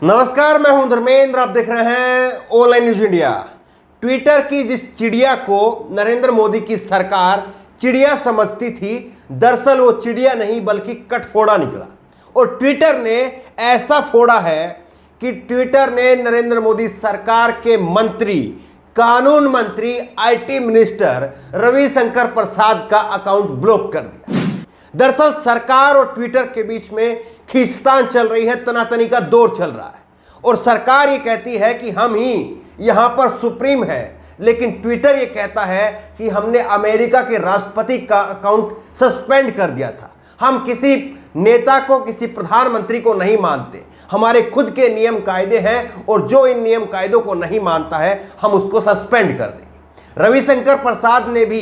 नमस्कार, मैं हूं धर्मेंद्र। आप देख रहे हैं ऑनलाइन न्यूज इंडिया। ट्विटर की जिस चिड़िया को नरेंद्र मोदी की सरकार चिड़िया समझती थी, दरअसल वो चिड़िया नहीं बल्कि कटफोड़ा निकला। और ट्विटर ने ऐसा फोड़ा है कि ट्विटर ने नरेंद्र मोदी सरकार के मंत्री, कानून मंत्री, आईटी मिनिस्टर रविशंकर प्रसाद का अकाउंट ब्लॉक कर दिया। दरअसल सरकार और ट्विटर के बीच में खींचतान चल रही है, तनातनी का दौर चल रहा है। और सरकार ये कहती है कि हम ही यहां पर सुप्रीम है, लेकिन ट्विटर ये कहता है कि हमने अमेरिका के राष्ट्रपति का अकाउंट सस्पेंड कर दिया था। हम किसी नेता को, किसी प्रधानमंत्री को नहीं मानते, हमारे खुद के नियम कायदे हैं और जो इन नियम कायदों को नहीं मानता है हम उसको सस्पेंड कर देंगे। रविशंकर प्रसाद ने भी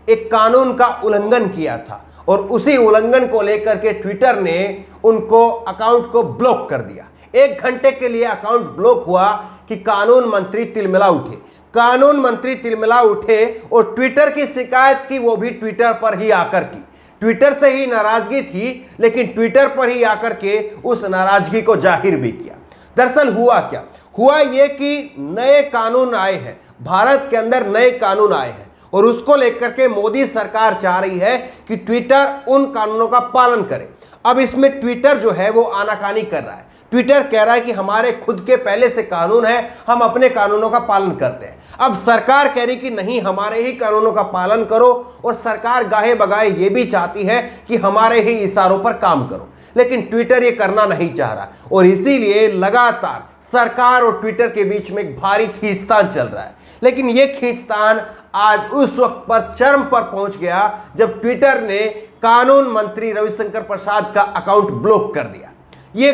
एक कानून का उल्लंघन किया था और उसी उल्लंघन को लेकर के ट्विटर ने उनको अकाउंट को ब्लॉक कर दिया। 1 घंटे के लिए अकाउंट ब्लॉक हुआ कि कानून मंत्री तिलमिला उठे। कानून मंत्री तिलमिला उठे और ट्विटर की शिकायत की, वो भी ट्विटर पर ही आकर की। ट्विटर से ही नाराजगी थी, लेकिन ट्विटर पर ही आकर के उस नाराजगी को जाहिर भी किया। दरअसल हुआ क्या? हुआ ये कि नए कानून आए हैं, भारत के अंदर नए कानून आए हैं और उसको लेकर के मोदी सरकार चाह रही है कि ट्विटर उन कानूनों का पालन करे। अब इसमें ट्विटर जो है वो आनाकानी कर रहा है। ट्विटर कह रहा है कि हमारे खुद के पहले से कानून है, हम अपने कानूनों का पालन करते हैं। अब सरकार कह रही कि नहीं, हमारे ही कानूनों का पालन करो। और सरकार गाहे बगाए ये भी चाहती है कि हमारे ही इशारों पर काम करो, लेकिन ट्विटर ये करना नहीं चाह रहा और इसीलिए लगातार सरकार और ट्विटर के बीच में एक भारी खींचतान चल रहा है। लेकिन ये खींचतान आज उस वक्त पर चरम पर पहुंच गया जब ट्विटर ने कानून मंत्री रविशंकर प्रसाद का अकाउंट ब्लॉक कर दिया। ये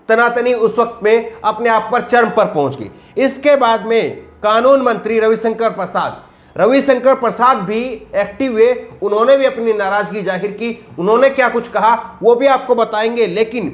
तनातनी उस वक्त में अपने आप पर चरम पर पहुंच गई। इसके बाद में कानून मंत्री रविशंकर प्रसाद भी एक्टिव हुए। उन्होंने भी अपनी नाराजगी जाहिर की। उन्होंने क्या कुछ कहा वो भी आपको बताएंगे, लेकिन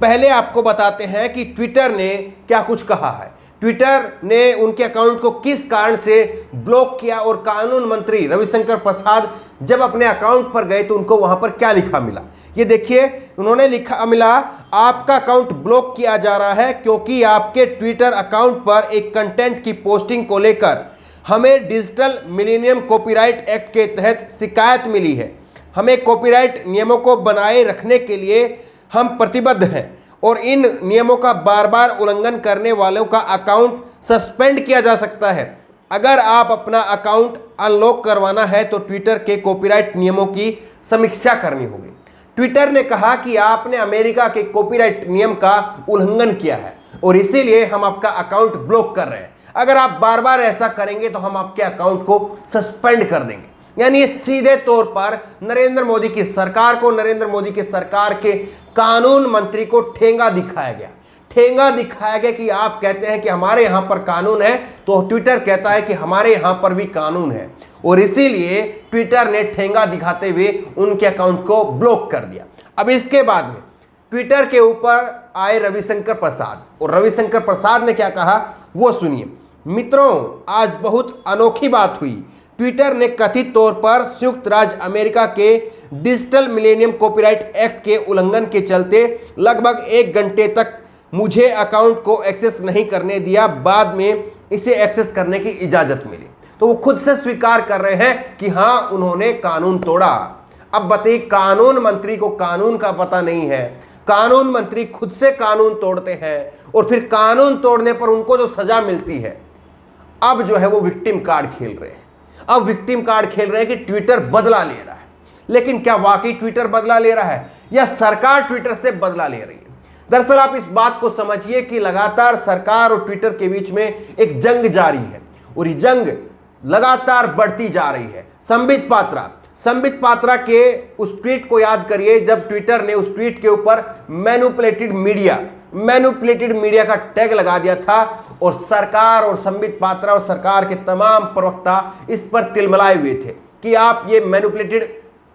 पहले आपको बताते हैं कि ट्विटर ने क्या कुछ कहा है। ट्विटर ने उनके अकाउंट को किस कारण से ब्लॉक किया और कानून मंत्री रविशंकर प्रसाद जब अपने अकाउंट पर गए तो उनको वहां पर क्या लिखा मिला, ये देखिए। उन्होंने लिखा मिला, आपका अकाउंट ब्लॉक किया जा रहा है क्योंकि आपके ट्विटर अकाउंट पर एक कंटेंट की पोस्टिंग को लेकर हमें डिजिटल मिलेनियम कॉपीराइट एक्ट के तहत शिकायत मिली है। हमें कॉपीराइट नियमों को बनाए रखने के लिए हम प्रतिबद्ध हैं और इन नियमों का बार बार उल्लंघन करने वालों का अकाउंट सस्पेंड किया जा सकता है। अगर आप अपना अकाउंट अनलॉक करवाना है तो ट्विटर के कॉपीराइट नियमों की समीक्षा करनी होगी। ट्विटर ने कहा कि आपने अमेरिका के कॉपीराइट नियम का उल्लंघन किया है और इसीलिए हम आपका अकाउंट ब्लॉक कर रहे हैं। अगर आप बार बार ऐसा करेंगे तो हम आपके अकाउंट को सस्पेंड कर देंगे। यानी ये सीधे तौर पर नरेंद्र मोदी की सरकार को, नरेंद्र मोदी की सरकार के कानून मंत्री को ठेंगा दिखाया गया। ठेंगा दिखाया गया कि आप कहते हैं कि हमारे यहां पर कानून है, तो ट्विटर कहता है कि हमारे यहां पर भी कानून है और इसीलिए ट्विटर ने ठेंगा दिखाते हुए उनके अकाउंट को ब्लॉक कर दिया। अब इसके बाद में ट्विटर के ऊपर आए रविशंकर प्रसाद और रविशंकर प्रसाद ने क्या कहा वो सुनिए। मित्रों, आज बहुत अनोखी बात हुई। ट्विटर ने कथित तौर पर संयुक्त राज्य अमेरिका के डिजिटल मिलेनियम कॉपीराइट एक्ट के उल्लंघन के चलते लगभग 1 घंटे तक मुझे अकाउंट को एक्सेस नहीं करने दिया। बाद में इसे एक्सेस करने की इजाजत मिली। तो वो खुद से स्वीकार कर रहे हैं कि हां, उन्होंने कानून तोड़ा। अब बताइए, कानून मंत्री को कानून का पता नहीं है। कानून मंत्री खुद से कानून तोड़ते हैं और फिर कानून तोड़ने पर उनको जो सजा मिलती है, अब जो है वो विक्टिम कार्ड खेल रहे हैं। अब विक्टिम कार्ड खेल रहे हैं कि ट्विटर बदला ले रहा है। लेकिन क्या वाकई ट्विटर बदला ले रहा है या सरकार ट्विटर से बदला ले रही है? दरअसल आप इस बात को समझिए कि लगातार सरकार और ट्विटर के बीच में एक जंग जारी है और ये जंग लगातार बढ़ती जा रही है। संबित पात्रा के उस ट्वीट को याद करिए जब ट्विटर ने उस ट्वीट के ऊपर मैनिपुलेटेड मीडिया का टैग लगा दिया था और सरकार और संबित पात्रा और सरकार के तमाम प्रवक्ता इस पर तिलमिलाए हुए थे कि आप ये मैनिपुलेटेड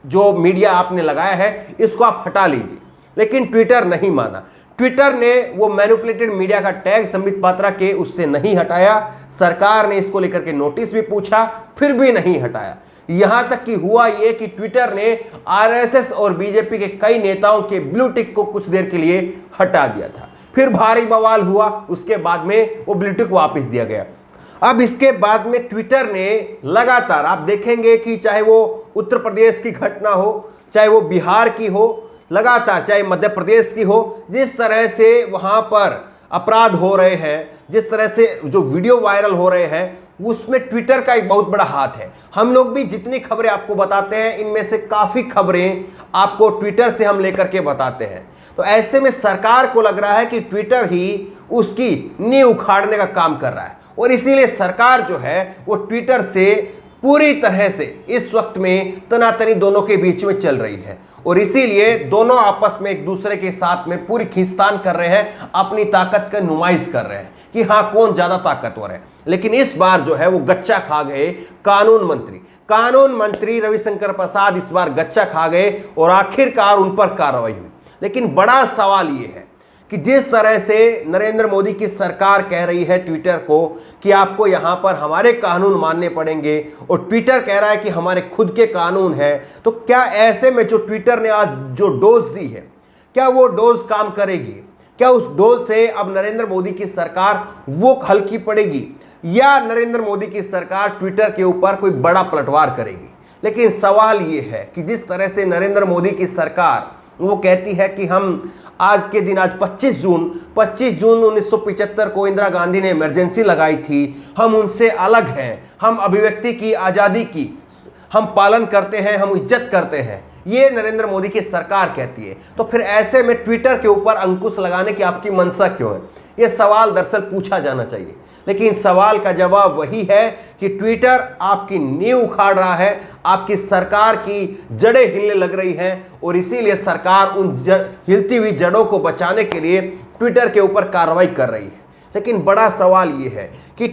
जो मीडिया आपने लगाया है इसको आप हटा लीजिए। लेकिन ट्विटर नहीं माना। ट्विटर ने वो मैनिपुलेटेड मीडिया का टैग संबित पात्रा के उससे नहीं हटाया। सरकार ने इसको लेकर के नोटिस भी पूछा, फिर भी नहीं हटाया। यहां तक कि हुआ यह कि ट्विटर ने आरएसएस और बीजेपी के कई नेताओं के ब्लू टिक को कुछ देर के लिए हटा दिया था। फिर भारी बवाल हुआ, उसके बाद में वो ब्लू टिक वापस दिया गया। अब इसके बाद में ट्विटर ने लगातार, आप देखेंगे कि चाहे वो उत्तर प्रदेश की घटना हो, चाहे वो बिहार की हो, लगातार चाहे मध्य प्रदेश की हो, जिस तरह से वहां पर अपराध हो रहे हैं, जिस तरह से जो वीडियो वायरल हो रहे हैं, उसमें ट्विटर का एक बहुत बड़ा हाथ है। हम लोग भी जितनी खबरें आपको बताते हैं, इनमें से काफी खबरें आपको ट्विटर से हम लेकर के बताते हैं। तो ऐसे में सरकार को लग रहा है कि ट्विटर ही उसकी नींव उखाड़ने का काम कर रहा है, और इसीलिए सरकार जो है वो ट्विटर से पूरी तरह से इस वक्त में तनातनी दोनों के बीच में चल रही है, और इसीलिए दोनों आपस में एक दूसरे के साथ में पूरी खींचतान कर रहे हैं, अपनी ताकत का नुमाइश कर रहे हैं कि हाँ कौन ज्यादा ताकतवर है। लेकिन इस बार जो है वो गच्चा खा गए कानून मंत्री रविशंकर प्रसाद इस बार गच्चा खा गए, और आखिरकार उन पर कार्रवाई हुई। लेकिन बड़ा सवाल यह है कि जिस तरह से नरेंद्र मोदी की सरकार कह रही है ट्विटर को कि आपको यहां पर हमारे कानून मानने पड़ेंगे, और ट्विटर कह रहा है कि हमारे खुद के कानून है, तो क्या ऐसे में जो ट्विटर ने आज जो डोज दी है, क्या वो डोज काम करेगी? क्या उस डोज से अब नरेंद्र मोदी की सरकार वो हल्की पड़ेगी, या नरेंद्र मोदी की सरकार ट्विटर के ऊपर कोई बड़ा पलटवार करेगी? लेकिन सवाल ये है कि जिस तरह से नरेंद्र मोदी की सरकार वो कहती है कि हम आज के दिन, आज 25 जून 1975 को इंदिरा गांधी ने इमरजेंसी लगाई थी, हम उनसे अलग हैं, हम अभिव्यक्ति की आज़ादी की हम पालन करते हैं, हम इज्जत करते हैं, ये नरेंद्र मोदी की सरकार कहती है। तो फिर ऐसे में ट्विटर के ऊपर अंकुश लगाने की आपकी मंशा क्यों है? ये सवाल दरअसल पूछा जाना चाहिए। लेकिन सवाल का जवाब वही है कि ट्विटर आपकी नींव उखाड़ रहा है, आपकी सरकार की जड़ें हिलने लग रही हैं, और इसीलिए सरकार उन हिलती हुई जड़ों को बचाने के लिए ट्विटर के ऊपर कार्रवाई कर रही है। लेकिन बड़ा सवाल यह है कि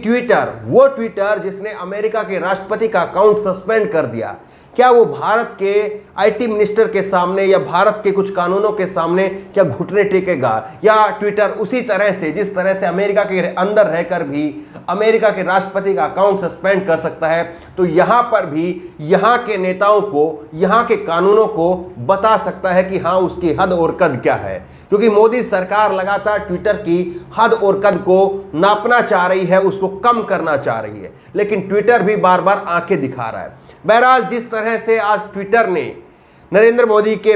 वो ट्विटर जिसने अमेरिका के राष्ट्रपति का अकाउंट सस्पेंड कर दिया, क्या वो भारत के आईटी मिनिस्टर के सामने या भारत के कुछ कानूनों के सामने क्या घुटने टेकेगा? या ट्विटर उसी तरह से, जिस तरह से अमेरिका के अंदर रहकर भी अमेरिका के राष्ट्रपति का अकाउंट सस्पेंड कर सकता है, तो यहां पर भी यहां के नेताओं को, यहां के कानूनों को बता सकता है कि हाँ उसकी हद और कद क्या है? क्योंकि मोदी सरकार लगातार ट्विटर की हद और कद को नापना चाह रही है, उसको कम करना चाह रही है, लेकिन ट्विटर भी बार बार आंखें दिखा रहा है। बहरहाल जिस तरह से आज ट्विटर ने नरेंद्र मोदी के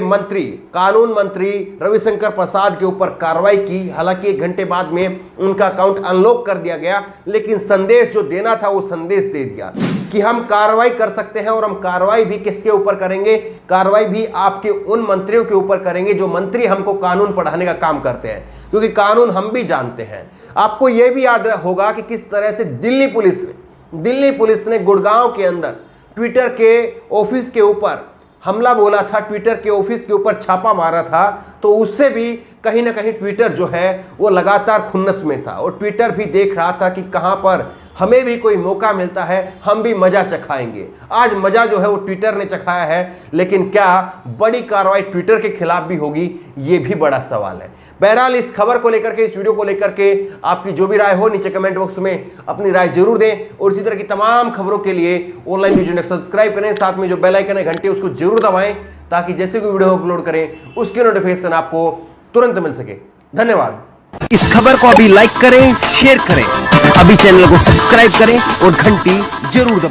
कानून मंत्री रविशंकर प्रसाद के ऊपर कार्रवाई की, हालांकि 1 घंटे बाद में उनका अकाउंट अनलॉक कर दिया गया, लेकिन संदेश जो देना था वो संदेश दे दिया कि हम कार्रवाई कर सकते हैं, और हम कार्रवाई भी किसके ऊपर करेंगे? कार्रवाई भी आपके उन मंत्रियों के ऊपर करेंगे जो मंत्री हमको कानून पढ़ाने का काम करते हैं, क्योंकि कानून हम भी जानते हैं। आपको यह भी याद होगा कि किस तरह से दिल्ली पुलिस ने गुड़गांव के अंदर ट्विटर के ऑफिस के ऊपर हमला बोला था, ट्विटर के ऑफिस के ऊपर छापा मारा था, तो उससे भी कहीं ना कहीं ट्विटर जो है वो लगातार खुन्नस में था, और ट्विटर भी देख रहा था कि कहां पर हमें भी कोई मौका मिलता है, हम भी मजा चखाएंगे। आज मजा जो है वो ट्विटर ने चखाया है, लेकिन क्या बड़ी कार्रवाई ट्विटर के खिलाफ भी होगी? ये भी बड़ा सवाल है। बहरहाल इस खबर को लेकर के, इस वीडियो को लेकर के आपकी जो भी राय हो नीचे कमेंट बॉक्स में अपनी राय जरूर दें, और इसी तरह की तमाम खबरों के लिए ऑनलाइन न्यूज इंडेक्स सब्सक्राइब करें, साथ में जो बेल आइकन है घंटी उसको जरूर दबाएं, ताकि जैसे कोई वीडियो अपलोड करें उसकी नोटिफिकेशन आपको तुरंत मिल सके। धन्यवाद। इस खबर को अभी लाइक करें, शेयर करें, अभी चैनल को सब्सक्राइब करें और घंटी जरूर दबाएं।